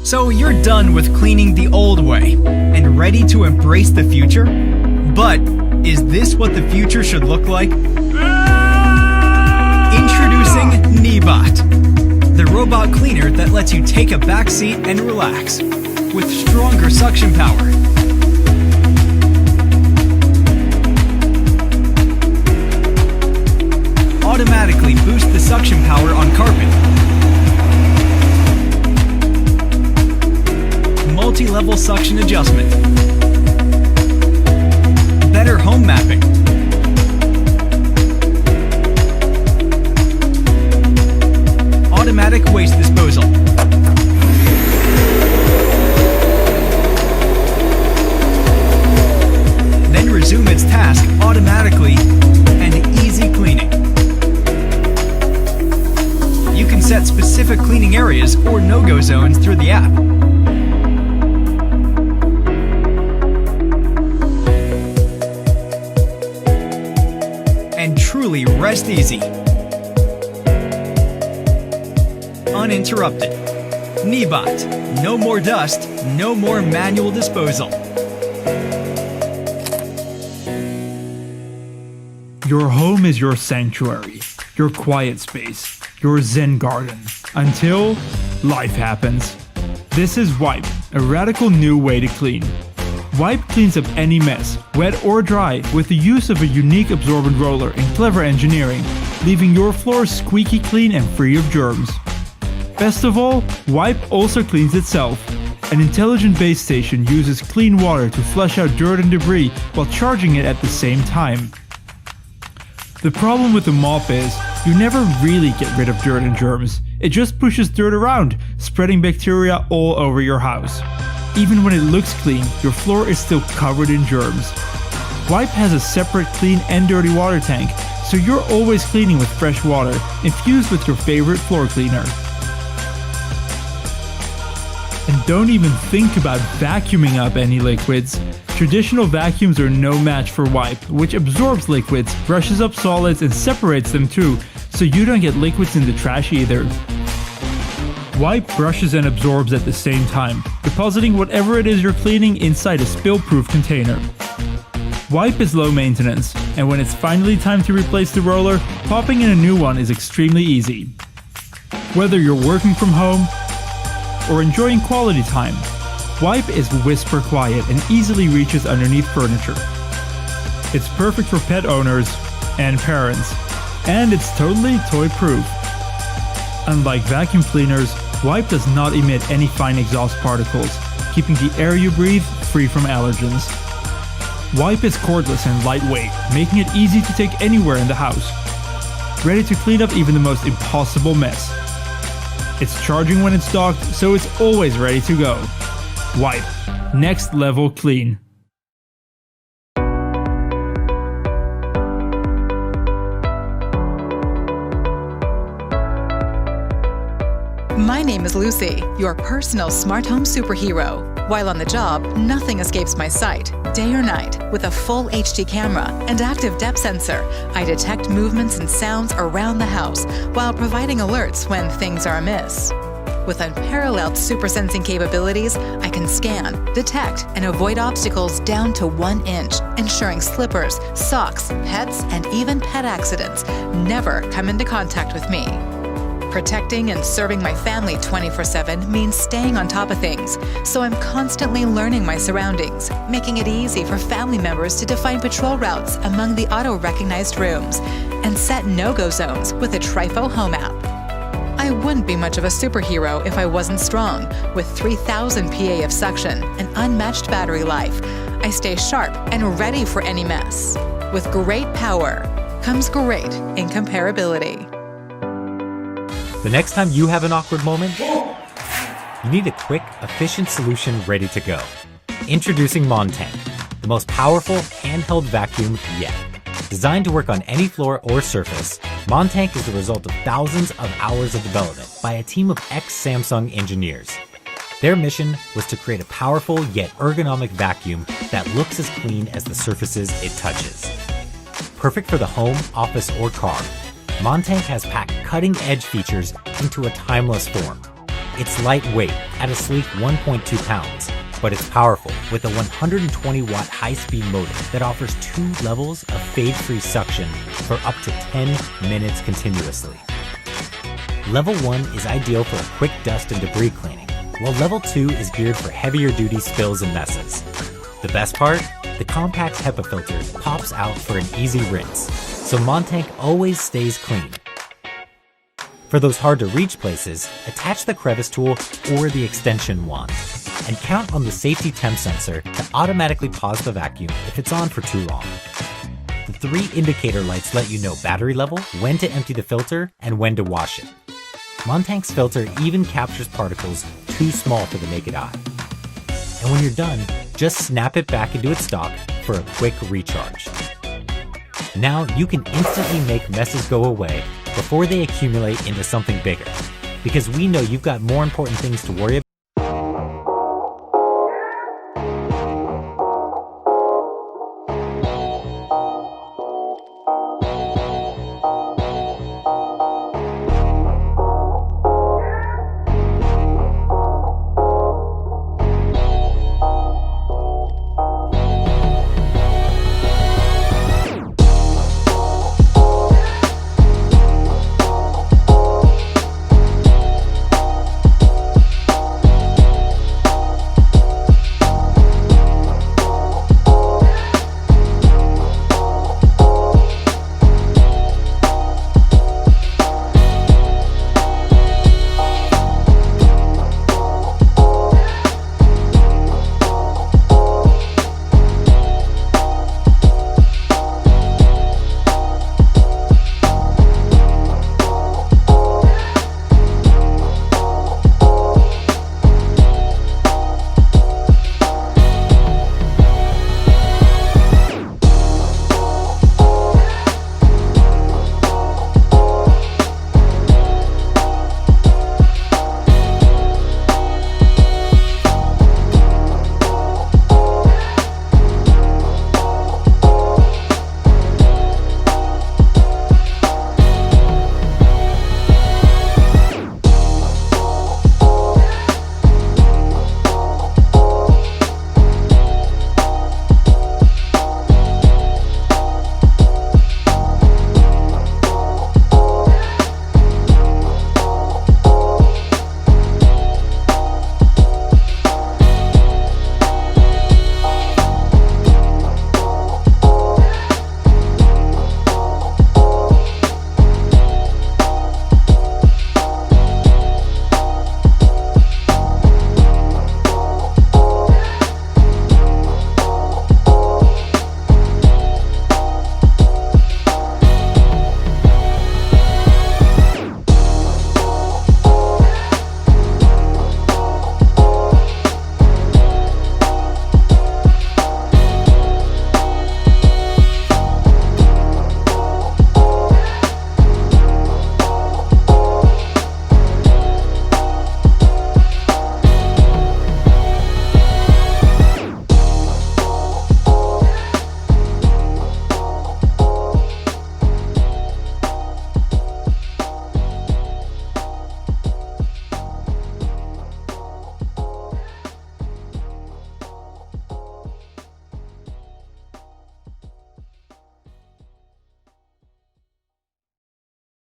So you're done with cleaning the old way and ready to embrace the future? But is this what the future should look like? Introducing Neebot, the robot cleaner that lets you take a back seat and relax, with stronger suction power. Automatically boost the suction power on carpet. Multi-level suction adjustment. Better home mapping. Automatic waste disposal. Then resume its task automatically and easy cleaning. You can set specific cleaning areas or no-go zones through the app. And truly rest easy. Uninterrupted. Neebot. No more dust, no more manual disposal. Your home is your sanctuary, your quiet space, your zen garden, until life happens. This is Wipe, a radical new way to clean. Wipe cleans up any mess, wet or dry, with the use of a unique absorbent roller and clever engineering, leaving your floors squeaky clean and free of germs. Best of all, Wipe also cleans itself. An intelligent base station uses clean water to flush out dirt and debris while charging it at the same time. The problem with the mop is, you never really get rid of dirt and germs. It just pushes dirt around, spreading bacteria all over your house. Even when it looks clean, your floor is still covered in germs. Wipe has a separate clean and dirty water tank, so you're always cleaning with fresh water, infused with your favorite floor cleaner. And don't even think about vacuuming up any liquids. Traditional vacuums are no match for Wipe, which absorbs liquids, brushes up solids, and separates them too, so you don't get liquids in the trash either. Wipe brushes and absorbs at the same time, depositing whatever it is you're cleaning inside a spill-proof container. Wipe is low maintenance, and when it's finally time to replace the roller, popping in a new one is extremely easy. Whether you're working from home or enjoying quality time, Wipe is whisper quiet and easily reaches underneath furniture. It's perfect for pet owners and parents, and it's totally toy-proof. Unlike vacuum cleaners, Wipe does not emit any fine exhaust particles, keeping the air you breathe free from allergens. Wipe is cordless and lightweight, making it easy to take anywhere in the house. Ready to clean up even the most impossible mess. It's charging when it's docked, so it's always ready to go. Wipe. Next level clean. My name is Lucy, your personal smart home superhero. While on the job, nothing escapes my sight, day or night. With a full HD camera and active depth sensor, I detect movements and sounds around the house while providing alerts when things are amiss. With unparalleled super sensing capabilities, I can scan, detect, and avoid obstacles down to 1 inch, ensuring slippers, socks, pets, and even pet accidents never come into contact with me. Protecting and serving my family 24/7 means staying on top of things, so I'm constantly learning my surroundings, making it easy for family members to define patrol routes among the auto-recognized rooms, and set no-go zones with a Trifo home app. I wouldn't be much of a superhero if I wasn't strong. With 3,000 PA of suction and unmatched battery life, I stay sharp and ready for any mess. With great power comes great incomparability. The next time you have an awkward moment, you need a quick, efficient solution ready to go. Introducing Montank, the most powerful handheld vacuum yet. Designed to work on any floor or surface, Montank is the result of thousands of hours of development by a team of ex-Samsung engineers. Their mission was to create a powerful yet ergonomic vacuum that looks as clean as the surfaces it touches. Perfect for the home, office, or car, Montank has packed cutting-edge features into a timeless form. It's lightweight, at a sleek 1.2 pounds, but it's powerful with a 120-watt high-speed motor that offers 2 levels of fade-free suction for up to 10 minutes continuously. Level 1 is ideal for a quick dust and debris cleaning, while Level 2 is geared for heavier-duty spills and messes. The best part? The compact HEPA filter pops out for an easy rinse, so Montank always stays clean. For those hard-to-reach places, attach the crevice tool or the extension wand, and count on the safety temp sensor to automatically pause the vacuum if it's on for too long. The 3 indicator lights let you know battery level, when to empty the filter, and when to wash it. Montank's filter even captures particles too small for the naked eye. And when you're done, just snap it back into its dock for a quick recharge. Now you can instantly make messes go away before they accumulate into something bigger, because we know you've got more important things to worry about